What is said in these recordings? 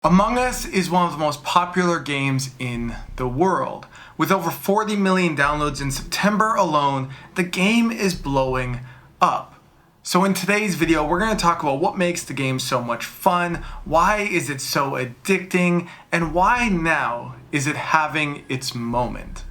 Among Us is one of the most popular games in the world. With over 40 million downloads in September alone, the game is blowing up. So in today's video, we're going to talk about what makes the game so much fun, why is it so addicting, and why now is it having its moment.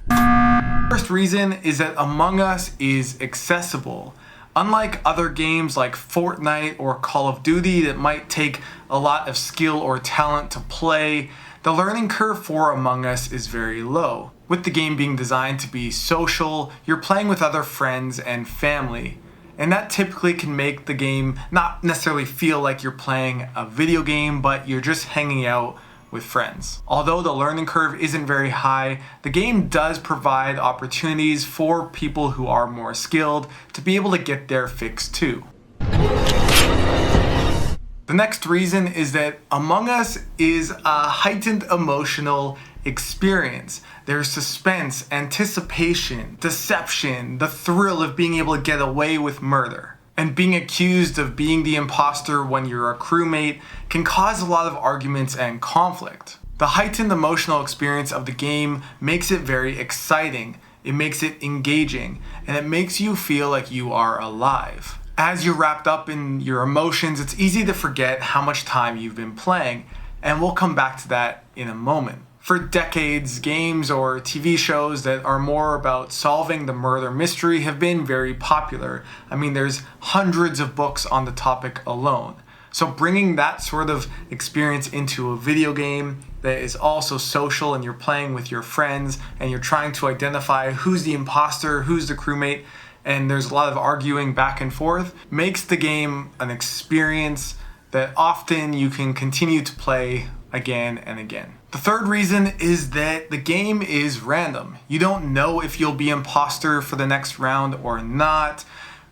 First reason is that Among Us is accessible. Unlike other games like Fortnite or Call of Duty that might take a lot of skill or talent to play, the learning curve for Among Us is very low. With the game being designed to be social, you're playing with other friends and family. And that typically can make the game not necessarily feel like you're playing a video game, but you're just hanging out with friends. Although the learning curve isn't very high, the game does provide opportunities for people who are more skilled to be able to get their fix too. The next reason is that Among Us is a heightened emotional experience. There's suspense, anticipation, deception, the thrill of being able to get away with murder. And being accused of being the imposter when you're a crewmate can cause a lot of arguments and conflict. The heightened emotional experience of the game makes it very exciting, it makes it engaging, and it makes you feel like you are alive. As you're wrapped up in your emotions, it's easy to forget how much time you've been playing, and we'll come back to that in a moment. For decades, games or TV shows that are more about solving the murder mystery have been very popular. I mean, there's hundreds of books on the topic alone. So bringing that sort of experience into a video game that is also social and you're playing with your friends and you're trying to identify who's the imposter, who's the crewmate, and there's a lot of arguing back and forth, makes the game an experience that often you can continue to play again and again. The third reason is that the game is random. You don't know if you'll be imposter for the next round or not.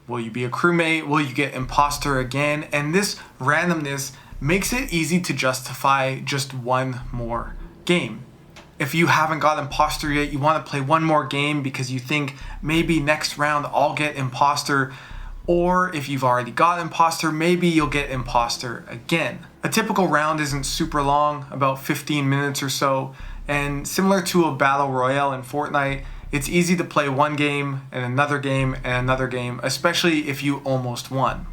Will you be a crewmate? Will you get imposter again? And this randomness makes it easy to justify just one more game. If you haven't got imposter yet, you want to play one more game because you think maybe next round I'll get imposter. Or if you've already got imposter, maybe you'll get imposter again. A typical round isn't super long, about 15 minutes or so, and similar to a battle royale in Fortnite, it's easy to play one game and another game and another game, especially if you almost won.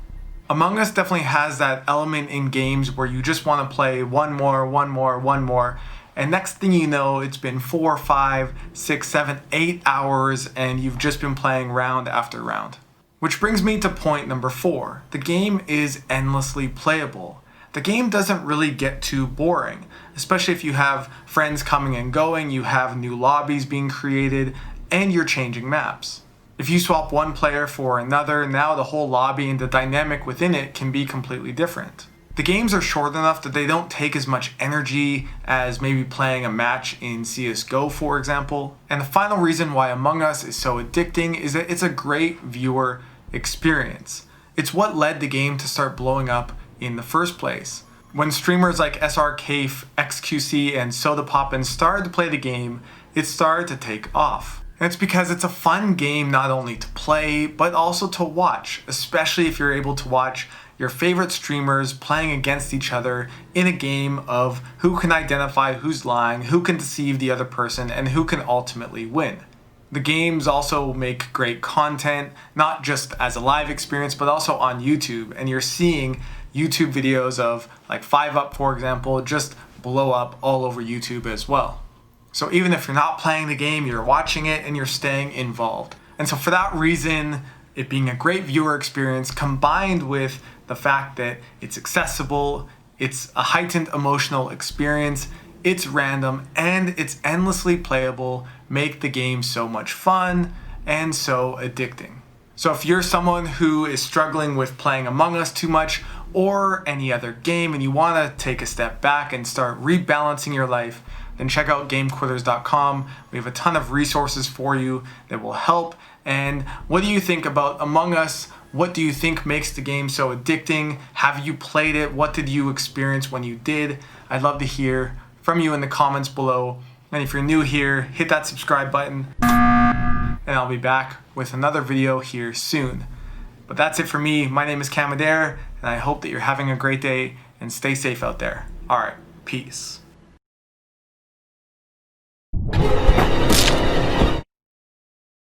Among Us definitely has that element in games where you just want to play one more, and next thing you know, it's been 4, 5, 6, 7, 8 hours and you've just been playing round after round. Which brings me to point number 4. The game is endlessly playable. The game doesn't really get too boring, especially if you have friends coming and going, you have new lobbies being created, and you're changing maps. If you swap one player for another, now the whole lobby and the dynamic within it can be completely different. The games are short enough that they don't take as much energy as maybe playing a match in CSGO, for example. And the final reason why Among Us is so addicting is that it's a great viewer experience. It's what led the game to start blowing up in the first place. When streamers like SRCafe, XQC, and Sodapoppin started to play the game, it started to take off. And it's because it's a fun game not only to play, but also to watch, especially if you're able to watch your favorite streamers playing against each other in a game of who can identify who's lying, who can deceive the other person, and who can ultimately win. The games also make great content, not just as a live experience, but also on YouTube. And you're seeing YouTube videos of like 5UP, for example, just blow up all over YouTube as well. So even if you're not playing the game, you're watching it and you're staying involved. And so for that reason, it being a great viewer experience combined with the fact that it's accessible, it's a heightened emotional experience, it's random, and it's endlessly playable, make the game so much fun and so addicting. So if you're someone who is struggling with playing Among Us too much or any other game and you want to take a step back and start rebalancing your life, then check out GameQuitters.com. We have a ton of resources for you that will help. And what do you think about Among Us? What do you think makes the game so addicting? Have you played it? What did you experience when you did? I'd love to hear from you in the comments below. And if you're new here, hit that subscribe button. And I'll be back with another video here soon. But that's it for me. My name is Cam Adair, and I hope that you're having a great day and stay safe out there. All right. Peace.